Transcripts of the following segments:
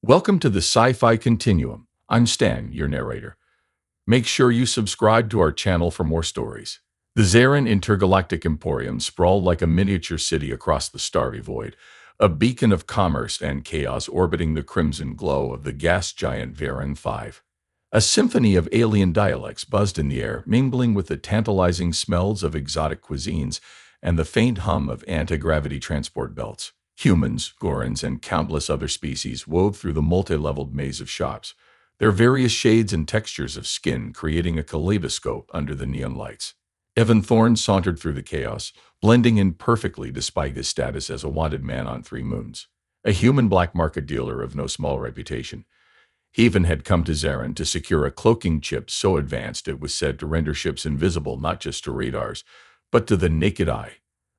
Welcome to the Sci-Fi Continuum. I'm Stan, your narrator. Make sure you subscribe to our channel for more stories. The Zarin Intergalactic Emporium sprawled like a miniature city across the starry void, a beacon of commerce and chaos orbiting the crimson glow of the gas giant Varan 5. A symphony of alien dialects buzzed in the air, mingling with the tantalizing smells of exotic cuisines and the faint hum of anti-gravity transport belts. Humans, Gorons, and countless other species wove through the multi-leveled maze of shops, their various shades and textures of skin creating a kaleidoscope under the neon lights. Evan Thorne sauntered through the chaos, blending in perfectly despite his status as a wanted man on 3 moons. A human black market dealer of no small reputation. He even had come to Zarin to secure a cloaking chip so advanced it was said to render ships invisible not just to radars, but to the naked eye.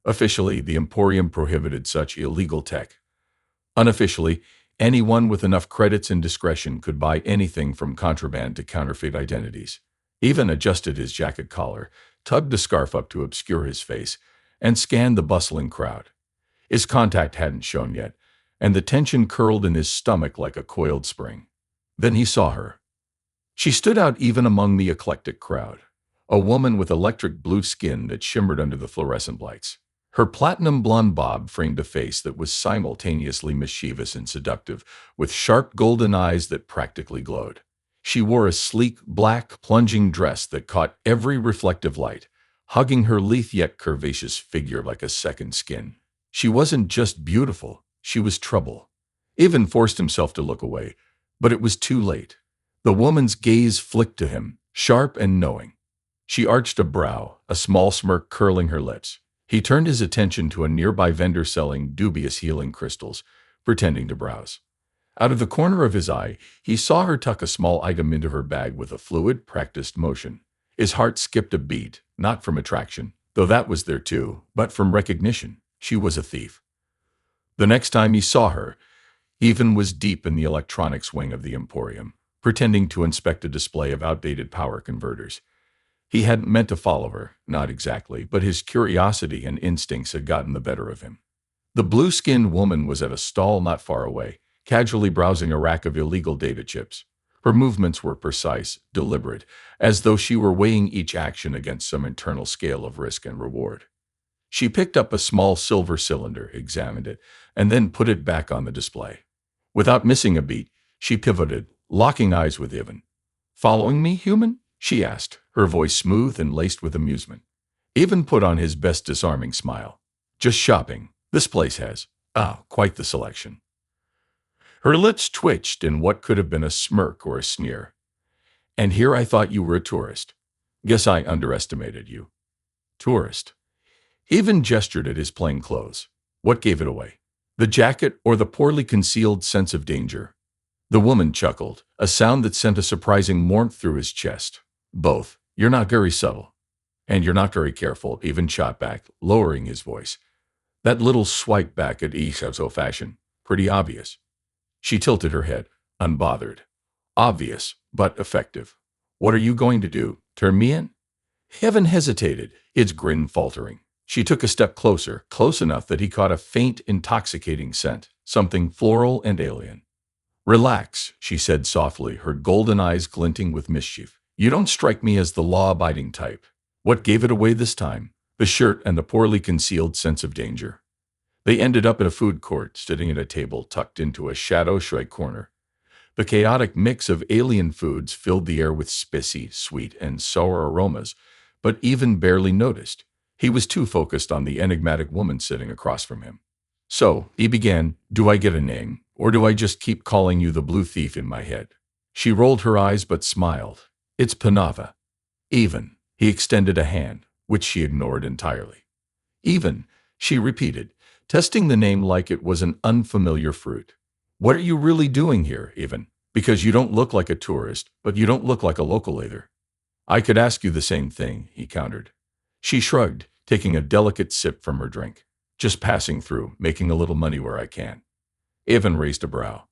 Officially, the Emporium prohibited such illegal tech. Unofficially, anyone with enough credits and discretion could buy anything from contraband to counterfeit identities. Evan adjusted his jacket collar, tugged a scarf up to obscure his face, and scanned the bustling crowd. His contact hadn't shown yet, and the tension curled in his stomach like a coiled spring. Then he saw her. She stood out even among the eclectic crowd, a woman with electric blue skin that shimmered under the fluorescent lights. Her platinum blonde bob framed a face that was simultaneously mischievous and seductive, with sharp golden eyes that practically glowed. She wore a sleek, black, plunging dress that caught every reflective light, hugging her lithe yet curvaceous figure like a second skin. She wasn't just beautiful, she was trouble. Evan forced himself to look away, but it was too late. The woman's gaze flicked to him, sharp and knowing. She arched a brow, a small smirk curling her lips. He turned his attention to a nearby vendor selling dubious healing crystals, pretending to browse. Out of the corner of his eye, he saw her tuck a small item into her bag with a fluid, practiced motion. His heart skipped a beat, not from attraction, though that was there too, but from recognition. She was a thief. The next time he saw her, Evan was deep in the electronics wing of the Emporium, pretending to inspect a display of outdated power converters. He hadn't meant to follow her, not exactly, but his curiosity and instincts had gotten the better of him. The blue-skinned woman was at a stall not far away, casually browsing a rack of illegal data chips. Her movements were precise, deliberate, as though she were weighing each action against some internal scale of risk and reward. She picked up a small silver cylinder, examined it, and then put it back on the display. Without missing a beat, she pivoted, locking eyes with Evan. "Following me, human?" she asked, her voice smooth and laced with amusement. Evan put on his best disarming smile. "Just shopping. This place has, quite the selection." Her lips twitched in what could have been a smirk or a sneer. "And here I thought you were a tourist. Guess I underestimated you." "Tourist?" Evan gestured at his plain clothes. What gave it away? The jacket or the poorly concealed sense of danger? The woman chuckled, a sound that sent a surprising warmth through his chest. "Both. You're not very subtle. And you're not very careful," Evan shot back, lowering his voice. "That little swipe back at HFY fashion. Pretty obvious." She tilted her head, unbothered. "Obvious, but effective. What are you going to do? Turn me in?" Evan hesitated, its grin faltering. She took a step closer, close enough that he caught a faint, intoxicating scent, something floral and alien. "Relax," she said softly, her golden eyes glinting with mischief. "You don't strike me as the law-abiding type." What gave it away this time? The shirt and the poorly concealed sense of danger. They ended up at a food court, sitting at a table tucked into a shadow-shy corner. The chaotic mix of alien foods filled the air with spicy, sweet, and sour aromas, but Evan barely noticed. He was too focused on the enigmatic woman sitting across from him. "So," he began, "do I get a name, or do I just keep calling you the blue thief in my head?" She rolled her eyes but smiled. "It's Panava." "Evan." He extended a hand, which she ignored entirely. "Evan," she repeated, testing the name like it was an unfamiliar fruit. "What are you really doing here, Evan? Because you don't look like a tourist, but you don't look like a local either." "I could ask you the same thing," he countered. She shrugged, taking a delicate sip from her drink. "Just passing through, making a little money where I can." Evan raised a brow.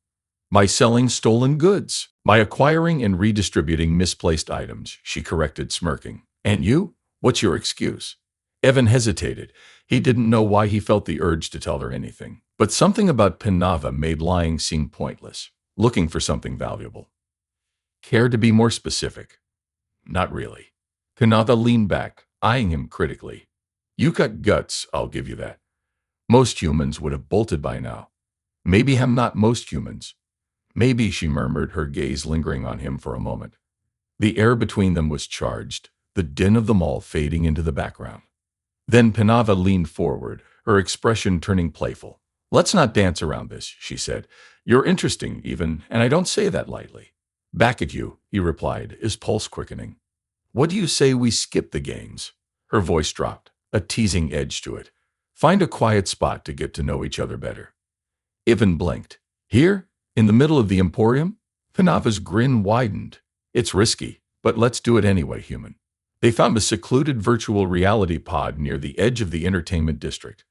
"By selling stolen goods. By acquiring and redistributing misplaced items," she corrected, smirking. "And you? What's your excuse?" Evan hesitated. He didn't know why he felt the urge to tell her anything, but something about Panava made lying seem pointless. looking for something valuable. Care to be more specific? Not really. Kanata leaned back, eyeing him critically. You got guts, I'll give you that. Most humans would have bolted by now. Maybe I'm not most humans. Maybe, she murmured, her gaze lingering on him for a moment. The air between them was charged, the din of the mall fading into the background. Then Panava leaned forward, her expression turning playful. Let's not dance around this, she said. You're interesting, even, and I don't say that lightly. Back at you, he replied, his pulse quickening. What do you say we skip the games? Her voice dropped, a teasing edge to it. Find a quiet spot to get to know each other better. Ivan blinked. Here? In the middle of the Emporium? Panava's grin widened. It's risky, but let's do it anyway, human. They found a secluded virtual reality pod near the edge of the entertainment district.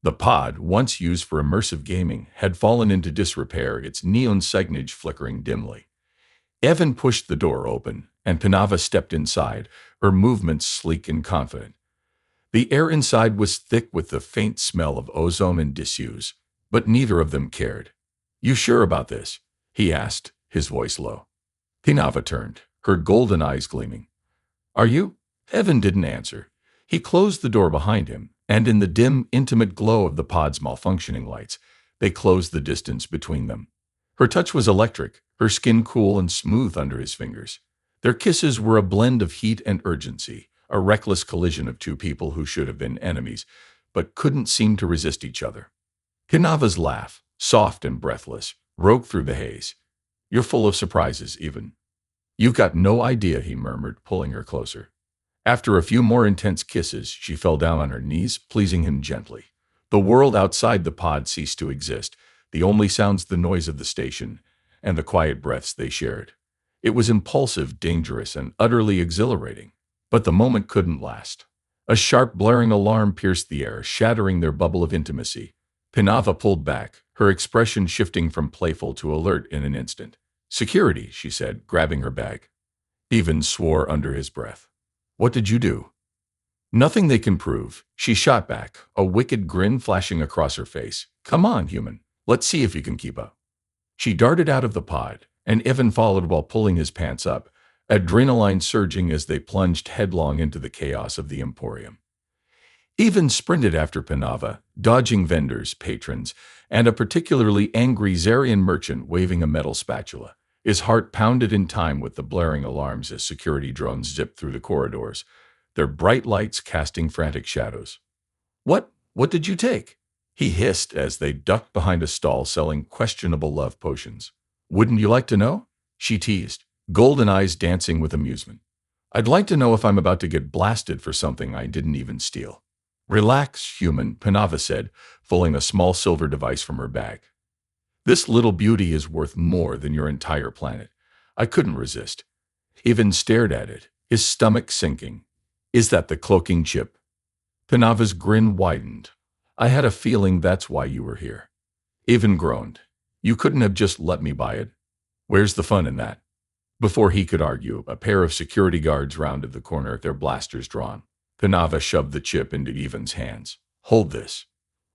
The pod, once used for immersive gaming, had fallen into disrepair, its neon signage flickering dimly. Evan pushed the door open, and Panava stepped inside, her movements sleek and confident. The air inside was thick with the faint smell of ozone and disuse, but neither of them cared. You sure about this? He asked, his voice low. Panava turned, her golden eyes gleaming. Are you? Evan didn't answer. He closed the door behind him, and in the dim, intimate glow of the pod's malfunctioning lights, they closed the distance between them. Her touch was electric, her skin cool and smooth under his fingers. Their kisses were a blend of heat and urgency, a reckless collision of two people who should have been enemies, but couldn't seem to resist each other. Panava's laugh, soft and breathless, broke through the haze. You're full of surprises, even. You've got no idea, he murmured, pulling her closer. After a few more intense kisses, she fell down on her knees, pleasing him gently. The world outside the pod ceased to exist, the only sounds the noise of the station and the quiet breaths they shared. It was impulsive, dangerous, and utterly exhilarating. But the moment couldn't last. A sharp, blaring alarm pierced the air, shattering their bubble of intimacy. Panava pulled back, her expression shifting from playful to alert in an instant. Security, she said, grabbing her bag. Ivan swore under his breath. What did you do? Nothing they can prove, she shot back, a wicked grin flashing across her face. Come on, human. Let's see if you can keep up. She darted out of the pod, and Ivan followed while pulling his pants up, adrenaline surging as they plunged headlong into the chaos of the Emporium. Ivan sprinted after Panava, dodging vendors, patrons, and a particularly angry Zarian merchant waving a metal spatula. His heart pounded in time with the blaring alarms as security drones zipped through the corridors, their bright lights casting frantic shadows. What did you take? He hissed as they ducked behind a stall selling questionable love potions. Wouldn't you like to know? She teased, golden eyes dancing with amusement. I'd like to know if I'm about to get blasted for something I didn't even steal. Relax, human, Panava said, pulling a small silver device from her bag. This little beauty is worth more than your entire planet. I couldn't resist. Ivan stared at it, his stomach sinking. Is that the cloaking chip? Panava's grin widened. I had a feeling that's why you were here. Ivan groaned. You couldn't have just let me buy it. Where's the fun in that? Before he could argue, a pair of security guards rounded the corner, their blasters drawn. Panava shoved the chip into Ivan's hands. Hold this.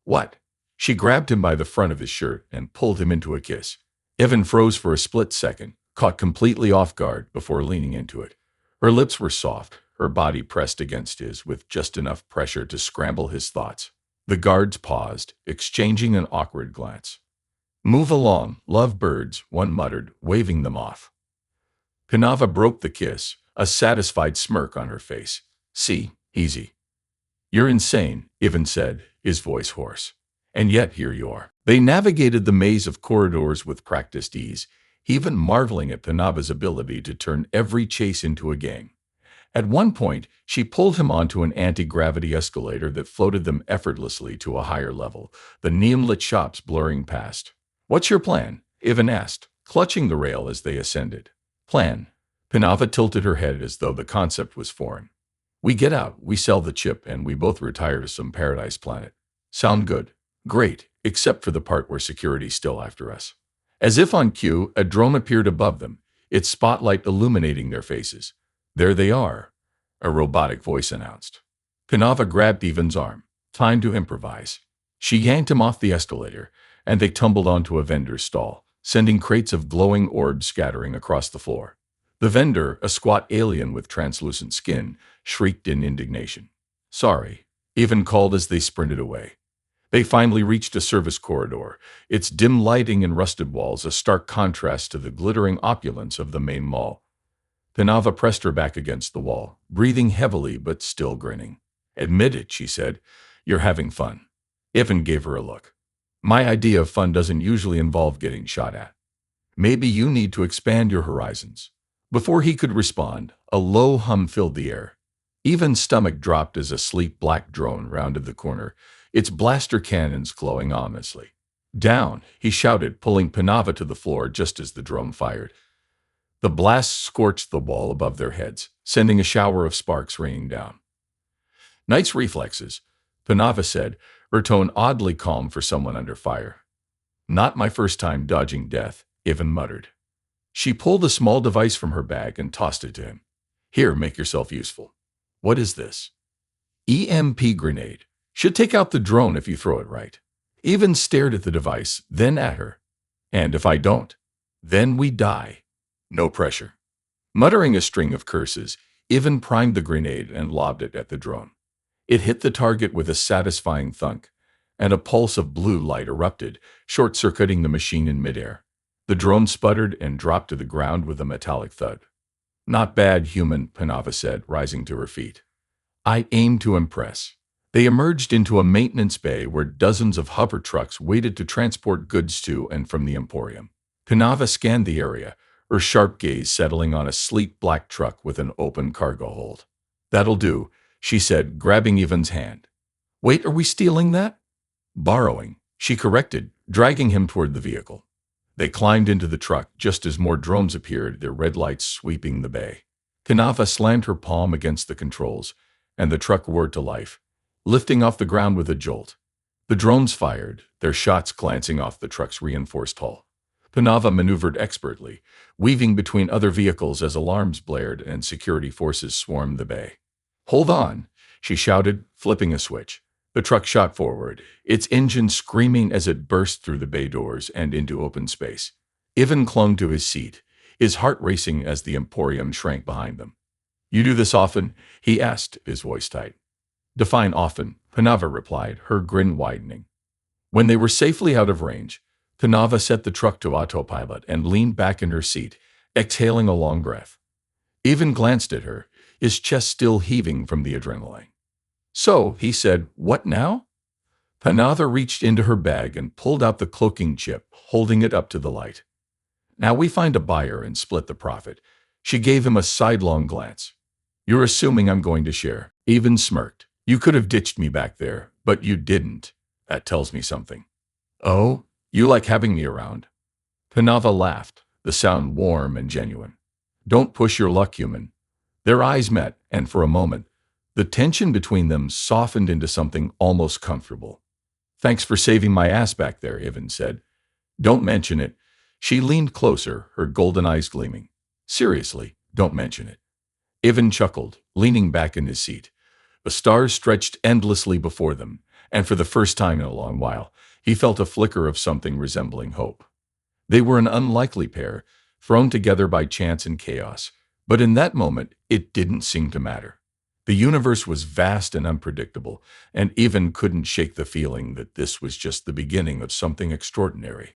What? She grabbed him by the front of his shirt and pulled him into a kiss. Ivan froze for a split second, caught completely off guard before leaning into it. Her lips were soft, her body pressed against his with just enough pressure to scramble his thoughts. The guards paused, exchanging an awkward glance. Move along, lovebirds, one muttered, waving them off. Panava broke the kiss, a satisfied smirk on her face. See, easy. You're insane, Ivan said, his voice hoarse. And yet here you are. They navigated the maze of corridors with practiced ease, even marveling at Panava's ability to turn every chase into a game. At one point, she pulled him onto an anti-gravity escalator that floated them effortlessly to a higher level, the neon-lit shops blurring past. What's your plan? Ivan asked, clutching the rail as they ascended. Plan. Panava tilted her head as though the concept was foreign. We get out, we sell the chip, and we both retire to some paradise planet. Sound good? Great, except for the part where security's still after us. As if on cue, a drone appeared above them, its spotlight illuminating their faces. There they are, a robotic voice announced. Panava grabbed Ivan's arm. Time to improvise. She yanked him off the escalator, and they tumbled onto a vendor's stall, sending crates of glowing orbs scattering across the floor. The vendor, a squat alien with translucent skin, shrieked in indignation. Sorry, Ivan called as they sprinted away. They finally reached a service corridor, its dim lighting and rusted walls a stark contrast to the glittering opulence of the main mall. Panava pressed her back against the wall, breathing heavily but still grinning. Admit it, she said. You're having fun. Ivan gave her a look. My idea of fun doesn't usually involve getting shot at. Maybe you need to expand your horizons. Before he could respond, a low hum filled the air. Ivan's stomach dropped as a sleek black drone rounded the corner, its blaster cannons glowing ominously. Down, he shouted, pulling Panava to the floor just as the drone fired. The blast scorched the wall above their heads, sending a shower of sparks raining down. Knight's reflexes, Panava said, her tone oddly calm for someone under fire. Not my first time dodging death, Ivan muttered. She pulled a small device from her bag and tossed it to him. Here, make yourself useful. What is this? EMP grenade. Should take out the drone if you throw it right. Ivan stared at the device, then at her. And if I don't, then we die. No pressure. Muttering a string of curses, Ivan primed the grenade and lobbed it at the drone. It hit the target with a satisfying thunk, and a pulse of blue light erupted, short-circuiting the machine in midair. The drone sputtered and dropped to the ground with a metallic thud. Not bad, human, Panava said, rising to her feet. I aim to impress. They emerged into a maintenance bay where dozens of hover trucks waited to transport goods to and from the Emporium. Panava scanned the area, her sharp gaze settling on a sleek black truck with an open cargo hold. That'll do, she said, grabbing Ivan's hand. Wait, are we stealing that? Borrowing, she corrected, dragging him toward the vehicle. They climbed into the truck just as more drones appeared, their red lights sweeping the bay. Panava slammed her palm against the controls, and the truck roared to life, lifting off the ground with a jolt. The drones fired, their shots glancing off the truck's reinforced hull. Panava maneuvered expertly, weaving between other vehicles as alarms blared and security forces swarmed the bay. Hold on, she shouted, flipping a switch. The truck shot forward, its engine screaming as it burst through the bay doors and into open space. Ivan clung to his seat, his heart racing as the Emporium shrank behind them. You do this often? He asked, his voice tight. Define often, Panava replied, her grin widening. When they were safely out of range, Panava set the truck to autopilot and leaned back in her seat, exhaling a long breath. Ivan glanced at her, his chest still heaving from the adrenaline. So, he said, what now? Panava reached into her bag and pulled out the cloaking chip, holding it up to the light. Now we find a buyer and split the profit. She gave him a sidelong glance. You're assuming I'm going to share. Ivan smirked. You could have ditched me back there, but you didn't. That tells me something. Oh, you like having me around? Panava laughed, the sound warm and genuine. Don't push your luck, human. Their eyes met, and for a moment, the tension between them softened into something almost comfortable. Thanks for saving my ass back there, Ivan said. Don't mention it. She leaned closer, her golden eyes gleaming. Seriously, don't mention it. Ivan chuckled, leaning back in his seat. The stars stretched endlessly before them, and for the first time in a long while, he felt a flicker of something resembling hope. They were an unlikely pair, thrown together by chance and chaos, but in that moment, it didn't seem to matter. The universe was vast and unpredictable, and Ivan couldn't shake the feeling that this was just the beginning of something extraordinary.